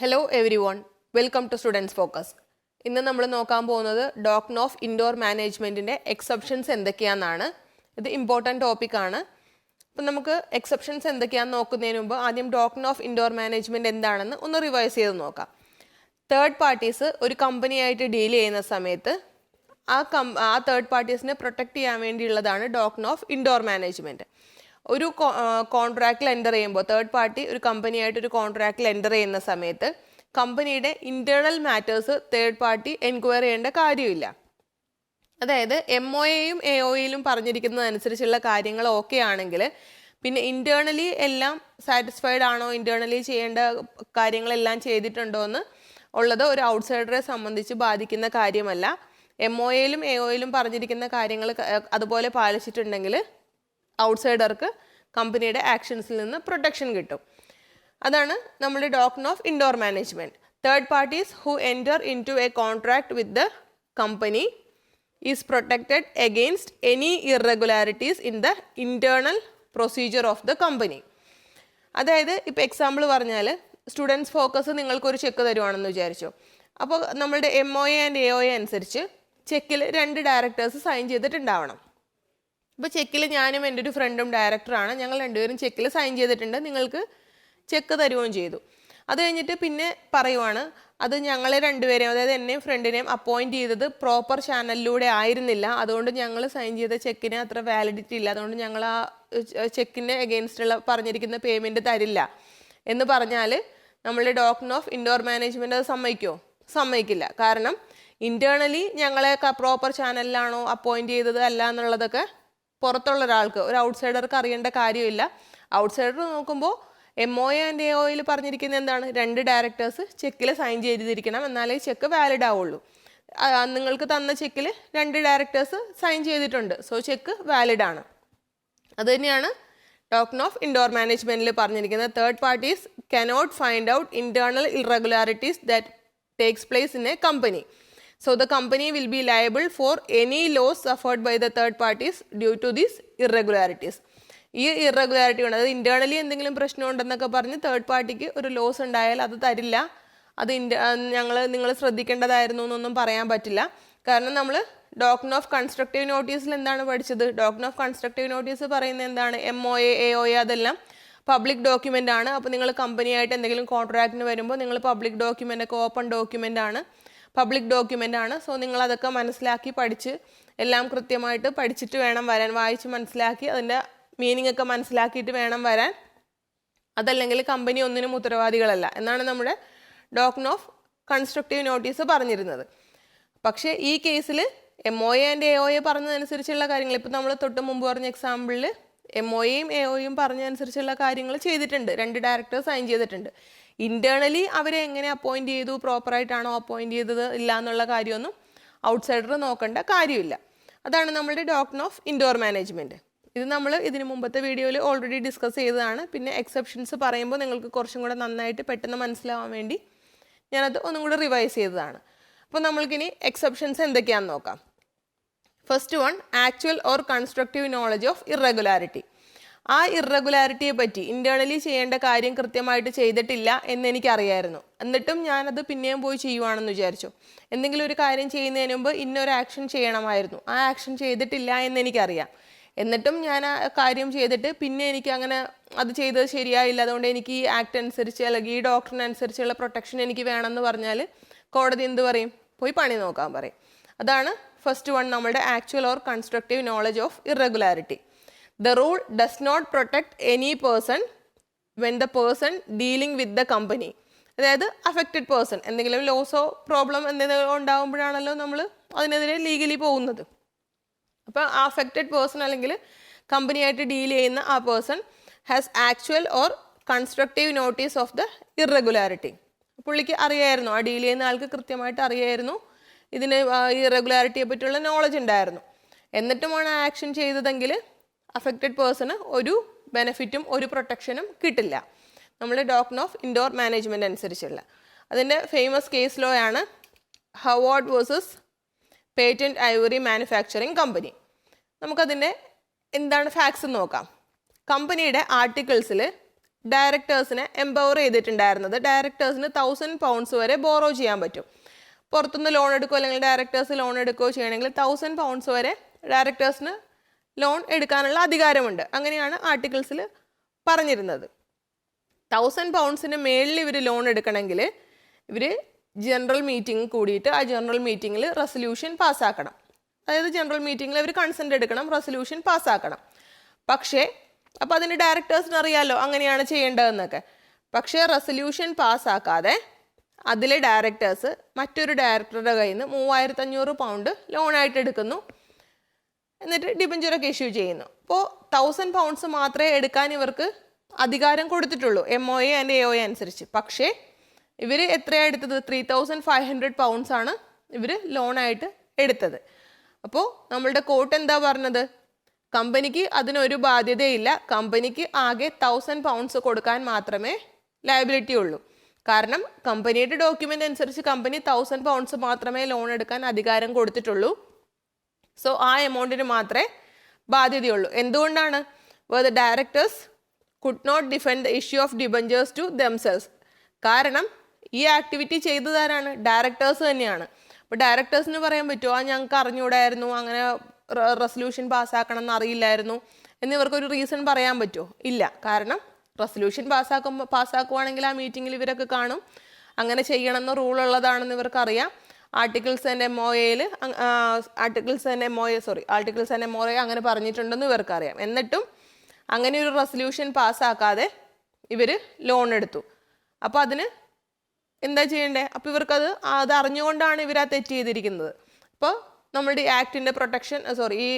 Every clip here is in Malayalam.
Hello everyone, welcome to Students Focus. ഇന്ന് നമ്മൾ നോക്കാൻ പോകുന്നത് ഡോക്ട്രിൻ ഓഫ് ഇൻഡോർ മാനേജ്മെൻറ്റിൻ്റെ എക്സെപ്ഷൻസ് എന്തൊക്കെയാണെന്നാണ്. ഇത് ഇമ്പോർട്ടൻറ്റ് ടോപ്പിക്കാണ്. അപ്പം നമുക്ക് എക്സെപ്ഷൻസ് എന്തൊക്കെയാണെന്ന് നോക്കുന്നതിന് മുമ്പ് ആദ്യം ഡോക്ട്രിൻ ഓഫ് ഇൻഡോർ മാനേജ്മെൻറ്റ് എന്താണെന്ന് ഒന്ന് റിവൈസ് ചെയ്ത് നോക്കാം. തേർഡ് പാർട്ടീസ് ഒരു കമ്പനിയായിട്ട് ഡീൽ ചെയ്യുന്ന സമയത്ത് ആ തേർഡ് പാർട്ടീസിനെ പ്രൊട്ടക്റ്റ് ചെയ്യാൻ വേണ്ടിയുള്ളതാണ് ഡോക്ട്രിൻ ഓഫ് ഇൻഡോർ മാനേജ്മെൻറ്റ്. ഒരു കോൺട്രാക്റ്റിൽ എൻ്റർ ചെയ്യുമ്പോൾ തേർഡ് പാർട്ടി ഒരു കമ്പനിയായിട്ട് ഒരു കോൺട്രാക്റ്റിൽ എൻ്റർ ചെയ്യുന്ന സമയത്ത് കമ്പനിയുടെ internal matters third party enquiry ചെയ്യേണ്ട കാര്യമില്ല. അതായത് MOAയും AOAയിലും പറഞ്ഞിരിക്കുന്നതനുസരിച്ചുള്ള കാര്യങ്ങൾ ഓക്കെ ആണെങ്കിൽ പിന്നെ ഇൻറ്റേർണലി എല്ലാം സാറ്റിസ്ഫൈഡ് ആണോ, ഇൻറ്റേർണലി ചെയ്യേണ്ട കാര്യങ്ങളെല്ലാം ചെയ്തിട്ടുണ്ടോ എന്ന് ഉള്ളത് ഒരു ഔട്ട്സൈഡറെ സംബന്ധിച്ച് ബാധിക്കുന്ന കാര്യമല്ല. MOAയിലും AOAയിലും പറഞ്ഞിരിക്കുന്ന കാര്യങ്ങൾ അതുപോലെ പാലിച്ചിട്ടുണ്ടെങ്കിൽ ഔട്ട്സൈഡർക്ക് കമ്പനിയുടെ ആക്ഷൻസിൽ നിന്ന് പ്രൊട്ടക്ഷൻ കിട്ടും. അതാണ് നമ്മുടെ doctrine of indoor management. Third parties who enter into a contract with the company is protected against any irregularities in the internal procedure of the company. അതായത് ഇപ്പോൾ എക്സാമ്പിൾ പറഞ്ഞാൽ സ്റ്റുഡൻസ് ഫോക്കസ് നിങ്ങൾക്കൊരു ചെക്ക് തരുവാണെന്ന് വിചാരിച്ചു. അപ്പോൾ നമ്മളുടെ MOA ആൻഡ് AOA അനുസരിച്ച് ചെക്കിൽ 2 ഡയറക്ടേഴ്സ് സൈൻ ചെയ്തിട്ടുണ്ടാവണം. ഇപ്പോൾ ചെക്കിൽ ഞാനും എൻ്റെ ഒരു ഫ്രണ്ടും ഡയറക്ടറാണ്, ഞങ്ങൾ രണ്ടുപേരും ചെക്കിൽ സൈൻ ചെയ്തിട്ടുണ്ട്, നിങ്ങൾക്ക് ചെക്ക് തരുകയും ചെയ്തു. അത് കഴിഞ്ഞിട്ട് പിന്നെ പറയുവാണ് അത് ഞങ്ങളെ രണ്ടുപേരെയും, അതായത് എന്നെയും ഫ്രണ്ടിനെയും അപ്പോയിൻറ്റ് ചെയ്തത് പ്രോപ്പർ ചാനലിലൂടെ ആയിരുന്നില്ല, അതുകൊണ്ട് ഞങ്ങൾ സൈൻ ചെയ്ത ചെക്കിന് അത്ര വാലിഡിറ്റി ഇല്ല, അതുകൊണ്ട് ഞങ്ങൾ ആ ചെക്കിന് എഗെയിൻസ്റ്റുള്ള പറഞ്ഞിരിക്കുന്ന പേയ്മെൻറ്റ് തരില്ല എന്ന് പറഞ്ഞാൽ നമ്മളുടെ ഡോക്ട്രിൻ ഓഫ് ഇൻഡോർ മാനേജ്മെൻറ്റ് അത് സമ്മതിക്കുമോ? സമ്മതിക്കില്ല. കാരണം ഇൻറ്റേർണലി ഞങ്ങളെ പ്രോപ്പർ ചാനലിലാണോ അപ്പോയിൻറ്റ് ചെയ്തത് അല്ല എന്നുള്ളതൊക്കെ പുറത്തുള്ള ഒരാൾക്ക്, ഒരു ഔട്ട്സൈഡർക്ക് അറിയേണ്ട കാര്യമില്ല. ഔട്ട്സൈഡർ നോക്കുമ്പോൾ MOA ആൻഡ് AOAയിൽ പറഞ്ഞിരിക്കുന്നത് എന്താണ്? 2 ഡയറക്ടേഴ്സ് ചെക്കിൽ സൈൻ ചെയ്തിരിക്കണം, എന്നാലേ ചെക്ക് വാലിഡ് ആവുള്ളൂ. നിങ്ങൾക്ക് തന്ന ചെക്കിൽ 2 ഡയറക്ടേഴ്സ് സൈൻ ചെയ്തിട്ടുണ്ട്, സോ ചെക്ക് വാലിഡ് ആണ്. അത് തന്നെയാണ് ഡോക്ട്രിൻ ഓഫ് ഇൻഡോർ മാനേജ്മെൻറ്റിൽ പറഞ്ഞിരിക്കുന്നത്. Third parties cannot find out internal irregularities that takes place in A company. So the company will be liable for any loss suffered by the third parties due to these irregularities. ഈ ഇറഗുലാരിറ്റി ഉണ്ട്, അത് ഇൻറ്റേർണലി എന്തെങ്കിലും പ്രശ്നം ഉണ്ടെന്നൊക്കെ പറഞ്ഞ് തേർഡ് പാർട്ടിക്ക് ഒരു ലോസ് ഉണ്ടായാൽ അത് തരില്ല, അത് നിങ്ങൾ ശ്രദ്ധിക്കേണ്ടതായിരുന്നു എന്നൊന്നും പറയാൻ പറ്റില്ല. കാരണം നമ്മൾ ഡോക്ട്രിൻ ഓഫ് കൺസ്ട്രക്റ്റീവ് നോട്ടീസിൽ എന്താണ് പഠിച്ചത്? ഡോക്ട്രിൻ ഓഫ് കൺസ്ട്രക്റ്റീവ് നോട്ടീസ് പറയുന്നത് എന്താണ്? MOA AOA അതെല്ലാം പബ്ലിക് ഡോക്യുമെൻ്റ് ആണ്. അപ്പോൾ നിങ്ങൾ കമ്പനിയായിട്ട് എന്തെങ്കിലും കോൺട്രാക്റ്റിന് വരുമ്പോൾ നിങ്ങൾ പബ്ലിക് ഡോക്യുമെൻ്റ് ഒക്കെ ഓപ്പൺ ഡോക്യുമെൻ്റ് ആണ്, പബ്ലിക് ഡോക്യുമെൻ്റ് ആണ്. സോ നിങ്ങളതൊക്കെ മനസ്സിലാക്കി പഠിച്ച് എല്ലാം കൃത്യമായിട്ട് പഠിച്ചിട്ട് വേണം വരാൻ, വായിച്ച് മനസ്സിലാക്കി അതിൻ്റെ മീനിങ് ഒക്കെ മനസ്സിലാക്കിയിട്ട് വേണം വരാൻ. അതല്ലെങ്കിൽ കമ്പനി ഒന്നിനും ഉത്തരവാദികളല്ല എന്നാണ് നമ്മുടെ ഡോക്ട്രിൻ ഓഫ് കൺസ്ട്രക്റ്റീവ് നോട്ടീസ് പറഞ്ഞിരുന്നത്. പക്ഷേ ഈ കേസിൽ MOA ആൻഡ് AOA പറഞ്ഞതനുസരിച്ചുള്ള കാര്യങ്ങൾ, ഇപ്പോൾ നമ്മൾ തൊട്ട് മുമ്പ് പറഞ്ഞ എക്സാമ്പിളിൽ MOAയും AOAയും പറഞ്ഞതനുസരിച്ചുള്ള കാര്യങ്ങൾ ചെയ്തിട്ടുണ്ട്, 2 ഡയറക്ടേഴ്സ് സൈൻ ചെയ്തിട്ടുണ്ട്. ഇൻറ്റേർണലി അവരെ എങ്ങനെ അപ്പോയിൻറ്റ് ചെയ്തു, പ്രോപ്പറായിട്ടാണോ അപ്പോയിൻറ്റ് ചെയ്തത് ഇല്ല എന്നുള്ള കാര്യമൊന്നും ഔട്ട്സൈഡർ നോക്കേണ്ട കാര്യമില്ല. അതാണ് നമ്മുടെ ഡോക്ട്രിൻ ഓഫ് ഇൻഡോർ മാനേജ്മെൻറ്റ്. ഇത് നമ്മൾ ഇതിന് മുമ്പത്തെ വീഡിയോയിൽ ഓൾറെഡി ഡിസ്കസ് ചെയ്തതാണ്. പിന്നെ എക്സെപ്ഷൻസ് പറയുമ്പോൾ നിങ്ങൾക്ക് കുറച്ചും കൂടെ നന്നായിട്ട് പെട്ടെന്ന് മനസ്സിലാവാൻ വേണ്ടി ഞാനത് ഒന്നും കൂടെ റിവൈസ് ചെയ്തതാണ്. അപ്പോൾ നമ്മൾക്കിനി എക്സെപ്ഷൻസ് എന്തൊക്കെയാണെന്ന് നോക്കാം. First one, actual or constructive knowledge of irregularity. ആ ഇറഗുലാരിറ്റിയെ പറ്റി ഇൻറ്റേർണലി ചെയ്യേണ്ട കാര്യം കൃത്യമായിട്ട് ചെയ്തിട്ടില്ല എന്നെനിക്കറിയായിരുന്നു, എന്നിട്ടും ഞാനത് പിന്നെയും പോയി ചെയ്യുവാണെന്ന് വിചാരിച്ചു. എന്തെങ്കിലും ഒരു കാര്യം ചെയ്യുന്നതിന് മുമ്പ് ഇന്നൊരു ആക്ഷൻ ചെയ്യണമായിരുന്നു, ആ ആക്ഷൻ ചെയ്തിട്ടില്ല എന്നെനിക്കറിയാം, എന്നിട്ടും ഞാൻ ആ കാര്യം ചെയ്തിട്ട് പിന്നെ എനിക്ക് അങ്ങനെ അത് ചെയ്തത് ശരിയായില്ല, അതുകൊണ്ട് എനിക്ക് ഈ ആക്ട് അനുസരിച്ച് അല്ലെങ്കിൽ ഈ ഡോക്ട്രിൻ അനുസരിച്ചുള്ള പ്രൊട്ടക്ഷൻ എനിക്ക് വേണമെന്ന് പറഞ്ഞാൽ കോടതി എന്ത് പറയും? പോയി പണി നോക്കാൻ പറയും. അതാണ് ഫസ്റ്റ് വൺ, നമ്മുടെ actual or constructive knowledge of irregularity. The rule does not protect any person when the person dealing with the company. അതായത് അഫക്റ്റഡ് പേഴ്സൺ എന്തെങ്കിലും ലോസോ പ്രോബ്ലം എന്തെങ്കിലും ഉണ്ടാകുമ്പോഴാണല്ലോ നമ്മൾ അതിനെതിരെ ലീഗലി പോകുന്നത്. അപ്പോൾ ആ അഫക്റ്റഡ് പേഴ്സൺ അല്ലെങ്കിൽ കമ്പനിയായിട്ട് ഡീൽ ചെയ്യുന്ന ആ person has actual or constructive notice of the irregularity. പുള്ളിക്ക് അറിയായിരുന്നു, ആ ഡീൽ ചെയ്യുന്ന ആൾക്ക് കൃത്യമായിട്ട് അറിയായിരുന്നു, ഇതിന് ഇറഗുലാരിറ്റിയെ പറ്റിയുള്ള നോളജ് ഉണ്ടായിരുന്നു, എന്നിട്ടുമാണ് ആ ആക്ഷൻ ചെയ്തതെങ്കിൽ അഫക്റ്റഡ് പേഴ്സണ് ഒരു ബെനിഫിറ്റും ഒരു പ്രൊട്ടക്ഷനും കിട്ടില്ല, നമ്മുടെ ഡോക്ട്രിൻ ഓഫ് ഇൻഡോർ മാനേജ്മെൻറ്റ് അനുസരിച്ചുള്ള. അതിൻ്റെ ഫേമസ് കേസ് ലോ ആണ് Howard versus Patent Ivory Manufacturing Company. നമുക്കതിൻ്റെ എന്താണ് ഫാക്ട്സ് നോക്കാം. കമ്പനിയുടെ ആർട്ടിക്കിൾസിൽ ഡയറക്ടേഴ്സിനെ എംപവർ ചെയ്തിട്ടുണ്ടായിരുന്നത്. ഡയറക്ടേഴ്സിന് 1000 pounds വരെ ബോറോ ചെയ്യാൻ പറ്റും. പുറത്തുനിന്ന് ലോൺ എടുക്കുകയോ അല്ലെങ്കിൽ ഡയറക്ടേഴ്സ് ലോൺ എടുക്കുകയോ ചെയ്യണമെങ്കിൽ 1000 pounds വരെ ഡയറക്ടേഴ്സിന് ലോൺ എടുക്കാനുള്ള അധികാരമുണ്ട്. അങ്ങനെയാണ് ആർട്ടിക്കിൾസിൽ പറഞ്ഞിരുന്നത്. 1000 pounds മേളിൽ ഇവർ ലോൺ എടുക്കണമെങ്കിൽ ഇവർ ജനറൽ മീറ്റിംഗ് കൂടിയിട്ട് ആ ജനറൽ മീറ്റിങ്ങിൽ റെസൊല്യൂഷൻ പാസ്സാക്കണം. അതായത് ജനറൽ മീറ്റിങ്ങിൽ അവർ കൺസെൻറ്റ് എടുക്കണം, റെസൊല്യൂഷൻ പാസ്സാക്കണം. പക്ഷേ അപ്പോൾ അതിന് ഡയറക്ടേഴ്സിന് അറിയാമല്ലോ അങ്ങനെയാണ് ചെയ്യേണ്ടതെന്നൊക്കെ. പക്ഷേ റെസൊല്യൂഷൻ പാസ്സാക്കാതെ അതിലെ ഡയറക്ടേഴ്സ് മറ്റൊരു ഡയറക്ടറുടെ കയ്യിൽ നിന്ന് 3500 pound ലോണായിട്ട് എടുക്കുന്നു. എന്നിട്ട് ഡിബഞ്ചറൊക്കെ ഇഷ്യൂ ചെയ്യുന്നു. അപ്പോൾ 1000 pounds മാത്രമേ എടുക്കാൻ ഇവർക്ക് അധികാരം കൊടുത്തിട്ടുള്ളൂ MOA ആൻഡ് AOA അനുസരിച്ച്. പക്ഷേ ഇവർ എത്രയാണ് എടുത്തത്? 3500 pounds ആണ് ഇവർ ലോണായിട്ട് എടുത്തത്. അപ്പോൾ നമ്മളുടെ കോർട്ട് എന്താ പറഞ്ഞത്? കമ്പനിക്ക് അതിനൊരു ബാധ്യതയില്ല. കമ്പനിക്ക് ആകെ 1000 pounds കൊടുക്കാൻ മാത്രമേ ലയബിലിറ്റി ഉള്ളൂ. കാരണം കമ്പനിയുടെ ഡോക്യുമെൻ്റ് അനുസരിച്ച് കമ്പനി 1000 pounds മാത്രമേ ലോൺ എടുക്കാൻ അധികാരം കൊടുത്തിട്ടുള്ളൂ. സോ ആ എമൗണ്ടിന് മാത്രമേ ബാധ്യതയുള്ളൂ. എന്തുകൊണ്ടാണ്? The directors could not defend the issue of debentures to themselves. കാരണം ഈ ആക്ടിവിറ്റി ചെയ്തതാരാണ്? ഡയറക്ടേഴ്സ് തന്നെയാണ്. അപ്പോൾ ഡയറക്ടേഴ്സിന് പറയാൻ പറ്റുമോ ഞങ്ങൾക്ക് അറിഞ്ഞുകൂടായിരുന്നു, അങ്ങനെ റെസൊല്യൂഷൻ പാസ്സാക്കണം എന്ന് അറിയില്ലായിരുന്നു എന്നിവർക്കൊരു റീസൺ പറയാൻ പറ്റുമോ? ഇല്ല. കാരണം റെസൊല്യൂഷൻ പാസ്സാക്കുവാണെങ്കിൽ ആ മീറ്റിങ്ങിൽ ഇവരൊക്കെ കാണും, അങ്ങനെ ചെയ്യണമെന്ന് റൂൾ ഉള്ളതാണെന്ന് ഇവർക്കറിയാം. ആർട്ടിക്കിൾസ് ആൻഡ് MOA അങ്ങനെ പറഞ്ഞിട്ടുണ്ടെന്ന് ഇവർക്കറിയാം. എന്നിട്ടും അങ്ങനെ ഒരു റെസൊല്യൂഷൻ പാസ്സാക്കാതെ ഇവർ ലോൺ എടുത്തു. അപ്പോൾ അതിന് എന്താ ചെയ്യണ്ടേ? അപ്പോൾ ഇവർക്കത് അറിഞ്ഞുകൊണ്ടാണ് ഇവർ ആ തെറ്റ് ചെയ്തിരിക്കുന്നത്. അപ്പോൾ നമ്മുടെ ഈ ആക്ടിൻ്റെ പ്രൊട്ടക്ഷൻ ഈ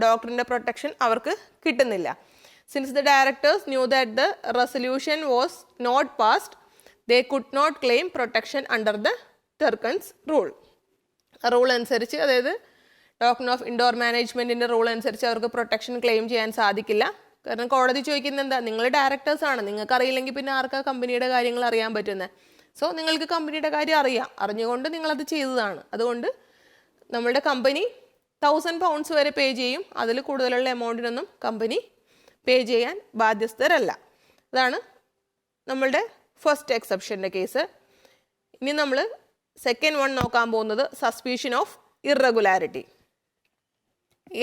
ഡോക്ടറിൻ്റെ പ്രൊട്ടക്ഷൻ അവർക്ക് കിട്ടുന്നില്ല. Since the directors knew that the resolution was not passed they could not claim protection under the Turquand's rule അനുസരിച്ച്, അതായത് ഡോക്ടർ ഓഫ് ഇൻഡോർ മാനേജ്മെൻറ്റിൻ്റെ റൂൾ അനുസരിച്ച് അവർക്ക് പ്രൊട്ടക്ഷൻ ക്ലെയിം ചെയ്യാൻ സാധിക്കില്ല. കാരണം കോടതി ചോദിക്കുന്നത് എന്താ? നിങ്ങൾ ഡയറക്ടേഴ്സാണ്, നിങ്ങൾക്ക് അറിയില്ലെങ്കിൽ പിന്നെ ആർക്കാ കമ്പനിയുടെ കാര്യങ്ങൾ അറിയാൻ പറ്റുന്നത്? സോ നിങ്ങൾക്ക് കമ്പനിയുടെ കാര്യം അറിയാം, അറിഞ്ഞുകൊണ്ട് നിങ്ങളത് ചെയ്തതാണ്. അതുകൊണ്ട് നമ്മളുടെ കമ്പനി 1000 pounds വരെ പേ ചെയ്യും, അതിൽ കൂടുതലുള്ള എമൗണ്ടിനൊന്നും കമ്പനി പേ ചെയ്യാൻ ബാധ്യസ്ഥരല്ല. അതാണ് നമ്മളുടെ ഫസ്റ്റ് എക്സെപ്ഷൻ്റെ കേസ്. ഇനി നമ്മൾ സെക്കൻഡ് വൺ നോക്കാൻ പോകുന്നത് സസ്പീഷൻ ഓഫ് ഇറഗുലാരിറ്റി.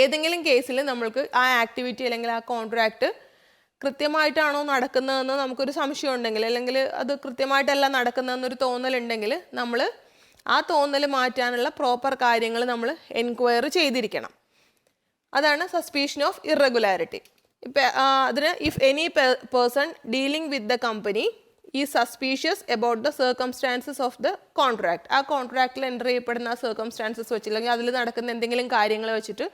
ഏതെങ്കിലും കേസിൽ നമ്മൾക്ക് ആ ആക്ടിവിറ്റി അല്ലെങ്കിൽ ആ കോൺട്രാക്റ്റ് കൃത്യമായിട്ടാണോ നടക്കുന്നതെന്ന് നമുക്കൊരു സംശയം ഉണ്ടെങ്കിൽ, അല്ലെങ്കിൽ അത് കൃത്യമായിട്ടല്ല നടക്കുന്നതെന്നൊരു തോന്നലുണ്ടെങ്കിൽ നമ്മൾ ആ തോന്നൽ മാറ്റാനുള്ള പ്രോപ്പർ കാര്യങ്ങൾ നമ്മൾ എൻക്വയറി ചെയ്തിരിക്കണം. അതാണ് സസ്പീഷൻ ഓഫ് ഇറഗുലാരിറ്റി. അതിന് if any person dealing with the company ഈ suspicious about the circumstances of the contract, ആ കോൺട്രാക്റ്റിൽ എൻ്റർ ചെയ്യപ്പെടുന്ന ആ സർക്കംസ്റ്റാൻസസ് വെച്ച് അല്ലെങ്കിൽ അതിൽ നടക്കുന്ന എന്തെങ്കിലും കാര്യങ്ങൾ വെച്ചിട്ട്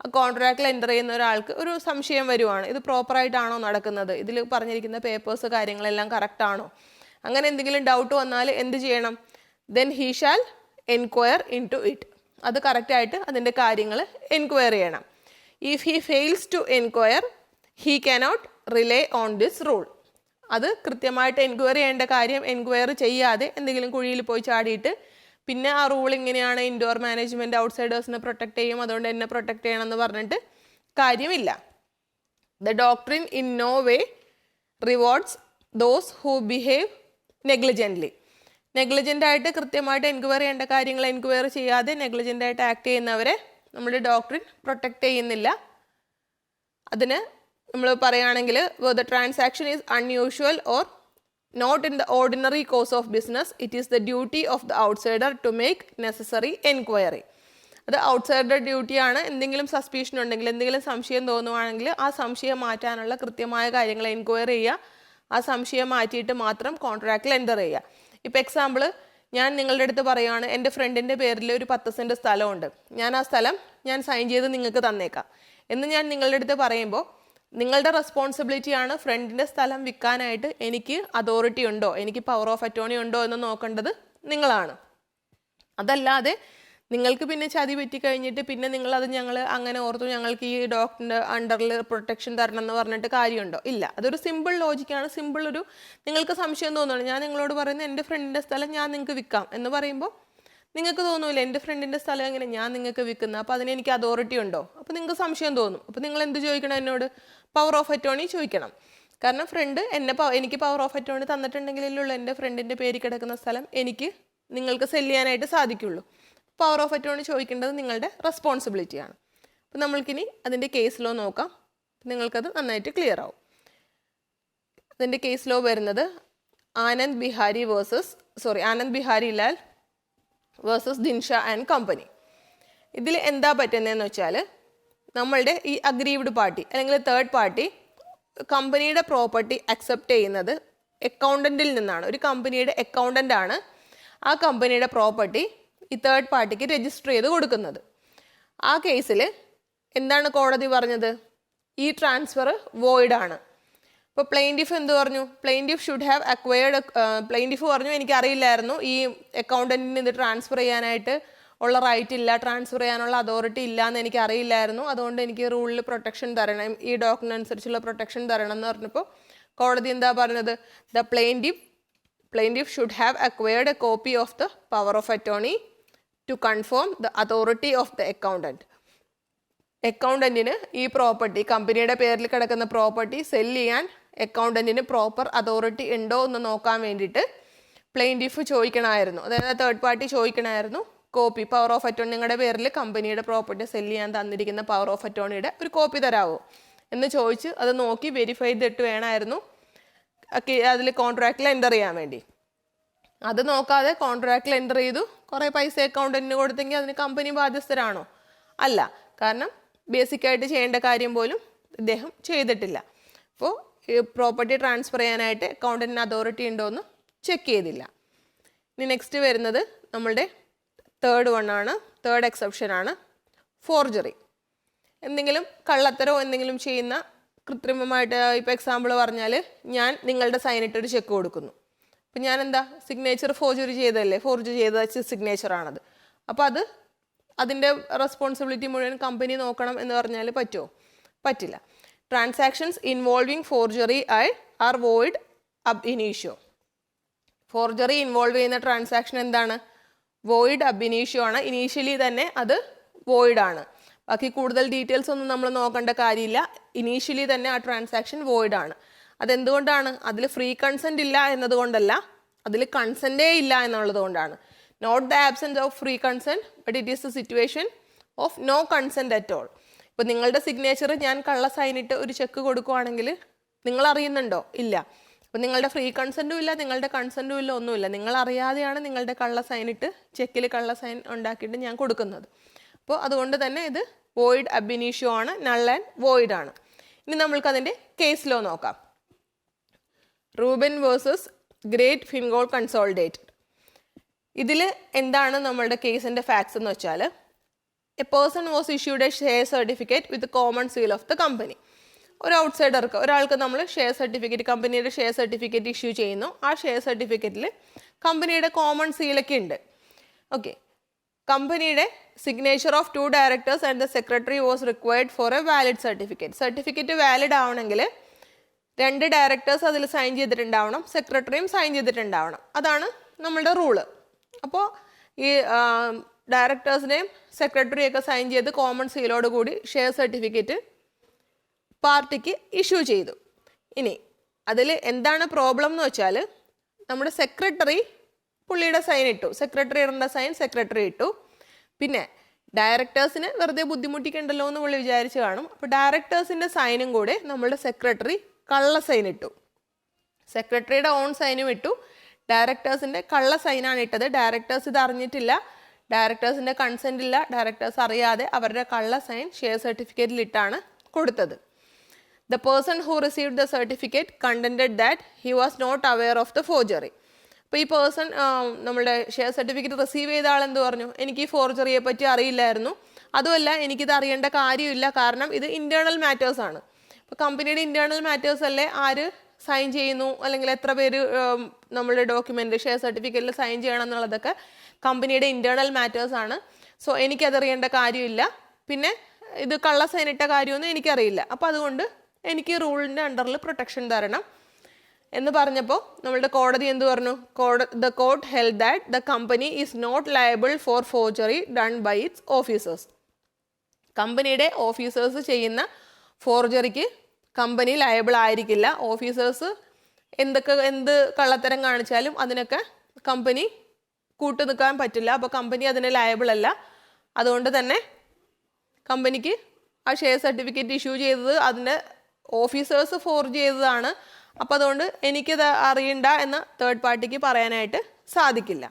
ആ കോൺട്രാക്റ്റിൽ എൻ്റർ ചെയ്യുന്ന ഒരാൾക്ക് ഒരു സംശയം വരുവാണ്, ഇത് പ്രോപ്പറായിട്ടാണോ നടക്കുന്നത്, ഇതിൽ പറഞ്ഞിരിക്കുന്ന പേപ്പേഴ്സ് കാര്യങ്ങളെല്ലാം കറക്റ്റാണോ, അങ്ങനെ എന്തെങ്കിലും ഡൗട്ട് വന്നാൽ എന്ത് ചെയ്യണം? Then he shall enquire into it. അത് കറക്റ്റായിട്ട് അതിൻ്റെ കാര്യങ്ങൾ എൻക്വയർ ചെയ്യണം. If he fails to enquire he cannot rely on this rule. അത് കൃത്യമായിട്ട് എൻക്വയർ ചെയ്യേണ്ട കാര്യം എൻക്വയർ ചെയ്യാതെ എന്തെങ്കിലും കുഴിയിൽ പോയി ചാടിയിട്ട് പിന്നെ ആ റൂൾ ഇങ്ങനെയാണ്, ഇൻഡോർ മാനേജ്മെൻറ്റ് ഔട്ട്സൈഡേഴ്സിനെ പ്രൊട്ടക്ട് ചെയ്യും, അതുകൊണ്ട് എന്നെ പ്രൊട്ടക്ട് ചെയ്യണം എന്ന് പറഞ്ഞിട്ട് കാര്യമില്ല. The doctrine in no way rewards those who behave negligently. നെഗ്ലിജൻ്റായിട്ട് കൃത്യമായിട്ട് എൻക്വയർ ചെയ്യേണ്ട കാര്യങ്ങൾ എൻക്വയർ ചെയ്യാതെ നെഗ്ലിജൻ്റായിട്ട് ആക്ട് ചെയ്യുന്നവരെ നമ്മുടെ ഡോക്ട്രിൻ പ്രൊട്ടക്ട് ചെയ്യുന്നില്ല. അതിന് നമ്മൾ പറയുകയാണെങ്കിൽ the transaction is unusual or not in the ordinary course of business, it is the duty of the outsider to make necessary enquiry. അത് ഔട്ട്സൈഡർ ഡ്യൂട്ടിയാണ്. എന്തെങ്കിലും സസ്പീഷൻ ഉണ്ടെങ്കിൽ, എന്തെങ്കിലും സംശയം തോന്നുവാണെങ്കിൽ ആ സംശയം മാറ്റാനുള്ള കൃത്യമായ കാര്യങ്ങൾ എൻക്വയറി ചെയ്യുക. ആ സംശയം മാറ്റിയിട്ട് മാത്രം കോൺട്രാക്റ്റിൽ എൻ്റർ ചെയ്യുക. ഇപ്പോൾ എക്സാമ്പിൾ ഞാൻ നിങ്ങളുടെ അടുത്ത് പറയുകയാണ്, എൻ്റെ ഫ്രണ്ടിൻ്റെ പേരിൽ ഒരു 10 സെൻറ്റ് സ്ഥലമുണ്ട്, ഞാൻ ആ സ്ഥലം ഞാൻ സൈൻ ചെയ്ത് നിങ്ങൾക്ക് തന്നേക്കാം എന്ന് ഞാൻ നിങ്ങളുടെ അടുത്ത് പറയുമ്പോൾ നിങ്ങളുടെ റെസ്പോൺസിബിലിറ്റിയാണ് ഫ്രണ്ടിൻ്റെ സ്ഥലം വിൽക്കാനായിട്ട് എനിക്ക് അതോറിറ്റി ഉണ്ടോ, എനിക്ക് പവർ ഓഫ് അറ്റോർണി ഉണ്ടോ എന്ന് നോക്കേണ്ടത് നിങ്ങളാണ്. അതല്ലാതെ നിങ്ങൾക്ക് പിന്നെ ചതി പറ്റിക്കഴിഞ്ഞിട്ട് പിന്നെ നിങ്ങളത് ഞങ്ങൾ അങ്ങനെ ഓർത്തു ഞങ്ങൾക്ക് ഈ ഡോക്ടറിൻ്റെ അണ്ടറിൽ പ്രൊട്ടക്ഷൻ തരണം എന്ന് പറഞ്ഞിട്ട് കാര്യമുണ്ടോ? ഇല്ല. അതൊരു സിമ്പിൾ ലോജിക്കാണ്. സിമ്പിൾ ഒരു നിങ്ങൾക്ക് സംശയം തോന്നുന്നു, ഞാൻ നിങ്ങളോട് പറയുന്നത് എൻ്റെ ഫ്രണ്ടിൻ്റെ സ്ഥലം ഞാൻ നിങ്ങൾക്ക് വിൽക്കാം എന്ന് പറയുമ്പോൾ നിങ്ങൾക്ക് തോന്നൂല എൻ്റെ ഫ്രണ്ടിൻ്റെ സ്ഥലം എങ്ങനെ ഞാൻ നിങ്ങൾക്ക് വിൽക്കുന്നത്, അപ്പോൾ അതിന് എനിക്ക് അതോറിറ്റി ഉണ്ടോ? അപ്പോൾ നിങ്ങൾക്ക് സംശയം തോന്നും. അപ്പോൾ നിങ്ങൾ എന്ത് ചോദിക്കണം എന്നോട്? പവർ ഓഫ് അറ്റോർണി ചോദിക്കണം. കാരണം ഫ്രണ്ട് എനിക്ക് പവർ ഓഫ് അറ്റോർണി തന്നിട്ടുണ്ടെങ്കിലുള്ള എൻ്റെ ഫ്രണ്ടിൻ്റെ പേര് കിടക്കുന്ന സ്ഥലം നിങ്ങൾക്ക് സെല്ല് ചെയ്യാനായിട്ട് സാധിക്കുള്ളൂ. പവർ ഓഫ് അറ്റോർണി ചോദിക്കേണ്ടത് നിങ്ങളുടെ റെസ്പോൺസിബിലിറ്റിയാണ്. അപ്പം നമ്മൾക്കിനി അതിൻ്റെ കേസ് ലോ നോക്കാം. നിങ്ങൾക്കത് നന്നായിട്ട് ക്ലിയർ ആവും. അതിൻ്റെ കേസ് ലോ വരുന്നത് Anand Bihari Lal versus Dinsha and company. ഇതിൽ എന്താ പറ്റുന്നതെന്ന് വെച്ചാൽ നമ്മളുടെ ഈ അഗ്രീവ്ഡ് പാർട്ടി അല്ലെങ്കിൽ തേർഡ് പാർട്ടി കമ്പനിയുടെ പ്രോപ്പർട്ടി അക്സെപ്റ്റ് ചെയ്യുന്നത് അക്കൗണ്ടൻറ്റിൽ നിന്നാണ്. ഒരു കമ്പനിയുടെ അക്കൗണ്ടൻ്റ് ആണ് ആ കമ്പനിയുടെ പ്രോപ്പർട്ടി ഈ തേർഡ് പാർട്ടിക്ക് രജിസ്റ്റർ ചെയ്ത് കൊടുക്കുന്നത്. ആ കേസിൽ എന്താണ് കോടതി പറഞ്ഞത്? ഈ ട്രാൻസ്ഫർ വോയിഡ് ആണ്. അപ്പോൾ പ്ലെയിൻറ്റിഫ് എന്ത് പറഞ്ഞു? Plaintiff should have acquired. Plaintiff പറഞ്ഞു എനിക്കറിയില്ലായിരുന്നു ഈ അക്കൗണ്ടൻറ്റിന് ഇത് ട്രാൻസ്ഫർ ചെയ്യാനായിട്ട് ഉള്ള റൈറ്റ് ഇല്ല, ട്രാൻസ്ഫർ ചെയ്യാനുള്ള അതോറിറ്റി ഇല്ല എന്ന് എനിക്ക് അറിയില്ലായിരുന്നു, അതുകൊണ്ട് എനിക്ക് റൂളിൽ പ്രൊട്ടക്ഷൻ തരണം, ഈ ഡോക്യുമെൻ്റ് അനുസരിച്ചുള്ള പ്രൊട്ടക്ഷൻ തരണം എന്ന് പറഞ്ഞപ്പോൾ കോടതി എന്താ പറഞ്ഞത്? The plaintiff should have acquired a copy of the power of attorney to confirm the authority of the accountant. അക്കൗണ്ടൻറ്റിന് ഈ പ്രോപ്പർട്ടി, കമ്പനിയുടെ പേരിൽ കിടക്കുന്ന പ്രോപ്പർട്ടി സെല്ല് ചെയ്യാൻ അക്കൗണ്ടൻറ്റിന് പ്രോപ്പർ അതോറിറ്റി ഉണ്ടോ എന്ന് നോക്കാൻ വേണ്ടിയിട്ട് പ്ലെയിൻറ്റിഫ് ചോദിക്കണമായിരുന്നു, അതായത് തേർഡ് പാർട്ടി ചോദിക്കണമായിരുന്നു കോപ്പി, പവർ ഓഫ് അറ്റോർണി, നിങ്ങളുടെ പേരിൽ കമ്പനിയുടെ പ്രോപ്പർട്ടി സെല്ല് ചെയ്യാൻ തന്നിരിക്കുന്ന പവർ ഓഫ് അറ്റോർണിയുടെ ഒരു കോപ്പി തരാമോ എന്ന് ചോദിച്ച് അത് നോക്കി വെരിഫൈ ചെയ്തിട്ട് വേണമായിരുന്നു അതിൽ കോൺട്രാക്റ്റിൽ എൻ്റർ ചെയ്യാൻ വേണ്ടി. അത് നോക്കാതെ കോൺട്രാക്റ്റിൽ എൻ്റർ ചെയ്തു, കുറേ പൈസ അക്കൗണ്ടൻറ്റിന് കൊടുത്തെങ്കിൽ അതിന് കമ്പനി ബാധ്യസ്ഥരാണോ? അല്ല, കാരണം ബേസിക്കായിട്ട് ചെയ്യേണ്ട കാര്യം പോലും ഇദ്ദേഹം ചെയ്തിട്ടില്ല. അപ്പോൾ ഈ പ്രോപ്പർട്ടി ട്രാൻസ്ഫർ ചെയ്യാനായിട്ട് അക്കൗണ്ടൻറ്റിന് അതോറിറ്റി ഉണ്ടോ എന്ന് ചെക്ക് ചെയ്തില്ല. ഇനി നെക്സ്റ്റ് വരുന്നത് നമ്മളുടെ തേർഡ് എക്സെപ്ഷൻ ആണ് ഫോർജറി. എന്തെങ്കിലും കള്ളത്തരോ എന്തെങ്കിലും ചെയ്യുന്ന കൃത്രിമമായിട്ട്, ഇപ്പോൾ എക്സാമ്പിൾ പറഞ്ഞാൽ ഞാൻ നിങ്ങളുടെ സൈനിട്ടൊരു ചെക്ക് കൊടുക്കുന്നു, അപ്പം ഞാൻ എന്താ സിഗ്നേച്ചർ ഫോർജറി ചെയ്ത സിഗ്നേച്ചറാണത്. അപ്പോൾ അതിൻ്റെ റെസ്പോൺസിബിലിറ്റി മുഴുവൻ കമ്പനി നോക്കണം എന്ന് പറഞ്ഞാൽ പറ്റുമോ? പറ്റില്ല. Transactions involving forgery are void ab initio. Forgery involve ചെയ്യുന്ന ട്രാൻസാക്ഷൻ എന്താണ്? വോയിഡ് അബ് ഇനീഷ്യോ ആണ്. ഇനീഷ്യലി തന്നെ അത് വോയിഡ് ആണ്. ബാക്കി കൂടുതൽ ഡീറ്റെയിൽസ് ഒന്നും നമ്മൾ നോക്കേണ്ട കാര്യമില്ല. ഇനീഷ്യലി തന്നെ ആ ട്രാൻസാക്ഷൻ വോയിഡ് ആണ്. അതെന്തുകൊണ്ടാണ്? അതിൽ ഫ്രീ കൺസെൻറ്റ് ഇല്ല എന്നതുകൊണ്ടല്ല, അതിൽ കൺസെൻറ്റേ ഇല്ല എന്നുള്ളത് കൊണ്ടാണ്. Not the absence of free consent but it is the situation of no consent at all. ഇപ്പോൾ നിങ്ങളുടെ സിഗ്നേച്ചർ ഞാൻ കള്ള സൈനിട്ട് ഒരു ചെക്ക് കൊടുക്കുവാണെങ്കിൽ നിങ്ങൾ അറിയുന്നുണ്ടോ? ഇല്ല. അപ്പോൾ നിങ്ങളുടെ ഫ്രീ കൺസെൻറ്റും ഇല്ല, നിങ്ങളുടെ കൺസെൻറ്റും ഇല്ല, ഒന്നുമില്ല. നിങ്ങൾ അറിയാതെയാണ് നിങ്ങളുടെ കള്ള സൈനിട്ട് ചെക്കിൽ കള്ള സൈൻ ഉണ്ടാക്കിയിട്ട് ഞാൻ കൊടുക്കുന്നത്. അപ്പോൾ അതുകൊണ്ട് തന്നെ ഇത് വോയിഡ് അബ് ഇനീഷ്യോ ആണ്, നൾ ആൻഡ് വോയിഡ് ആണ്. ഇനി നമ്മൾക്കതിൻ്റെ കേസ് ലോ നോക്കാം. Ruben versus Great Fingall Consolidated. ഇതിൽ എന്താണ് നമ്മളുടെ കേസിൻ്റെ ഫാക്ട്സ് എന്ന് വെച്ചാൽ, a person was issued a share certificate with common seal of the company. ഒരു ഔട്ട്സൈഡർക്ക്, ഒരാൾക്ക് നമ്മൾ ഷെയർ സർട്ടിഫിക്കറ്റ്, കമ്പനിയുടെ ഷെയർ സർട്ടിഫിക്കറ്റ് ഇഷ്യൂ ചെയ്യുന്നു. ആ ഷെയർ സർട്ടിഫിക്കറ്റിൽ കമ്പനിയുടെ കോമൺ സീലൊക്കെ ഉണ്ട്. ഓക്കെ, കമ്പനിയുടെ signature of 2 directors and the secretary was required for A valid certificate. Certificate valid ആവണമെങ്കിൽ 2 ഡയറക്ടേഴ്സ് അതിൽ സൈൻ ചെയ്തിട്ടുണ്ടാവണം, സെക്രട്ടറിയും സൈൻ ചെയ്തിട്ടുണ്ടാവണം. അതാണ് നമ്മളുടെ റൂള്. അപ്പോൾ ഈ ഡയറക്ടേഴ്സിനെയും സെക്രട്ടറിയൊക്കെ സൈൻ ചെയ്ത് കോമൺ സീലോട് കൂടി ഷെയർ സർട്ടിഫിക്കറ്റ് പാർട്ടിക്ക് ഇഷ്യൂ ചെയ്തു. ഇനി അതിൽ എന്താണ് പ്രോബ്ലം എന്ന് വെച്ചാൽ, നമ്മുടെ സെക്രട്ടറി പുള്ളിയുടെ സൈൻ ഇട്ടു, സെക്രട്ടറിയുടെ സൈൻ സെക്രട്ടറി ഇട്ടു. പിന്നെ ഡയറക്ടേഴ്സിന് വെറുതെ ബുദ്ധിമുട്ടിക്കണ്ടല്ലോ എന്ന് പുള്ളി വിചാരിച്ച് കാണും. അപ്പോൾ ഡയറക്ടേഴ്സിൻ്റെ സൈനും കൂടെ നമ്മളുടെ സെക്രട്ടറി കള്ള സൈൻ ഇട്ടു. സെക്രട്ടറിയുടെ ഓൺ സൈനും ഇട്ടു, ഡയറക്ടേഴ്സിൻ്റെ കള്ള സൈനാണ് ഇട്ടത്. ഡയറക്ടേഴ്സ് ഇത് അറിഞ്ഞിട്ടില്ല, ഡയറക്ടേഴ്സിൻ്റെ കൺസെൻ്റ് ഇല്ല, ഡയറക്ടേഴ്സ് അറിയാതെ അവരുടെ കള്ള സൈൻ ഷെയർ സർട്ടിഫിക്കറ്റിൽ ഇട്ടാണ് കൊടുത്തത്. The person who received the certificate contented that he was not aware of the forgery. അപ്പോൾ ഈ പേഴ്സൺ, നമ്മുടെ ഷെയർ സർട്ടിഫിക്കറ്റ് റിസീവ് ചെയ്ത ആൾ എന്ത് പറഞ്ഞു? എനിക്ക് ഈ ഫോർജറിയെ പറ്റി അറിയില്ലായിരുന്നു, അതുമല്ല എനിക്കിത് അറിയേണ്ട കാര്യമില്ല, കാരണം ഇത് ഇൻറ്റേർണൽ മാറ്റേഴ്സ് ആണ്. അപ്പോൾ കമ്പനിയുടെ ഇൻറ്റേർണൽ മാറ്റേഴ്സ് അല്ലേ ആര് സൈൻ ചെയ്യുന്നു, അല്ലെങ്കിൽ എത്ര പേര് നമ്മളുടെ ഡോക്യുമെൻ്റ് ഷെയർ സർട്ടിഫിക്കറ്റിൽ സൈൻ ചെയ്യണം എന്നുള്ളതൊക്കെ കമ്പനിയുടെ ഇൻറ്റേർണൽ മാറ്റേഴ്സ് ആണ്. സോ എനിക്കതറിയേണ്ട കാര്യമില്ല, പിന്നെ ഇത് കള്ള സൈനിട്ട കാര്യമൊന്നും എനിക്കറിയില്ല, അപ്പോൾ അതുകൊണ്ട് എനിക്ക് റൂളിൻ്റെ അണ്ടറിൽ പ്രൊട്ടക്ഷൻ തരണം എന്ന് പറഞ്ഞപ്പോൾ നമ്മളുടെ കോടതി എന്ത് പറഞ്ഞു? The court held that the company is not liable for forgery done by its officers. കമ്പനിയുടെ ഓഫീസേഴ്സ് ചെയ്യുന്ന ഫോർജറിക്ക് കമ്പനി ലയബിൾ ആയിരിക്കില്ല. ഓഫീസേഴ്സ് എന്ത് കള്ളത്തരം കാണിച്ചാലും അതിനൊക്കെ കമ്പനി കൂട്ടു നിൽക്കാൻ പറ്റില്ല. അപ്പോൾ കമ്പനി അതിന് ലയബിൾ അല്ല. അതുകൊണ്ട് തന്നെ കമ്പനിക്ക് ആ ഷെയർ സർട്ടിഫിക്കറ്റ് ഇഷ്യൂ ചെയ്തത് അതിൻ്റെ ഓഫീസേഴ്സ് ഫോർജ് ചെയ്തതാണ്. അപ്പോൾ അതുകൊണ്ട് എനിക്കത് അറിയണ്ട എന്ന് തേർഡ് പാർട്ടിക്ക് പറയാനായിട്ട് സാധിക്കില്ല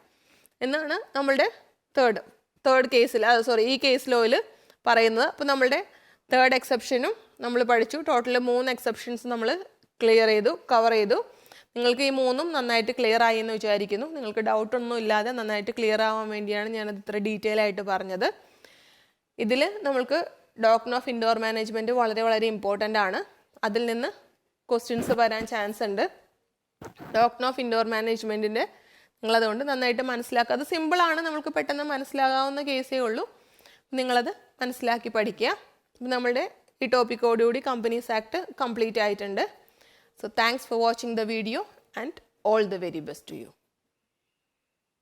എന്നാണ് നമ്മളുടെ തേർഡ് കേസിൽ ഈ കേസ് ലോയിൽ പറയുന്നത്. അപ്പോൾ നമ്മളുടെ തേർഡ് എക്സെപ്ഷനും നമ്മൾ പഠിച്ചു. ടോട്ടൽ 3 എക്സെപ്ഷൻസ് നമ്മൾ കവർ ചെയ്തു. നിങ്ങൾക്ക് ഈ 3ഉം നന്നായിട്ട് ക്ലിയർ ആയി എന്ന് വിചാരിക്കുന്നു. നിങ്ങൾക്ക് ഡൗട്ടൊന്നും ഇല്ലാതെ നന്നായിട്ട് ക്ലിയർ ആവാൻ വേണ്ടിയാണ് ഞാനത് ഇത്ര ഡീറ്റെയിൽ ആയിട്ട് പറഞ്ഞത്. ഇതിൽ നമ്മൾക്ക് ഡോക്ടർ ഓഫ് ഇൻഡോർ മാനേജ്മെൻറ്റ് വളരെ വളരെ ഇമ്പോർട്ടൻ്റ് ആണ്. അതിൽ നിന്ന് ക്വസ്റ്റ്യൻസ് വരാൻ ചാൻസ് ഉണ്ട്. ഡോക്ടർ ഓഫ് ഇൻഡോർ മാനേജ്മെൻറ്റിൻ്റെ നിങ്ങളതുകൊണ്ട് നന്നായിട്ട് മനസ്സിലാക്കുക. അത് സിമ്പിളാണ്, നമുക്ക് പെട്ടെന്ന് മനസ്സിലാകാവുന്ന കേസേ ഉള്ളൂ. നിങ്ങളത് മനസ്സിലാക്കി പഠിക്കുക. നമ്മളുടെ ഈ ടോപ്പിക്കോടുകൂടി കമ്പനീസ് ആക്ട് കംപ്ലീറ്റ് ആയിട്ടുണ്ട്. So thanks for watching the video and all the very best to you.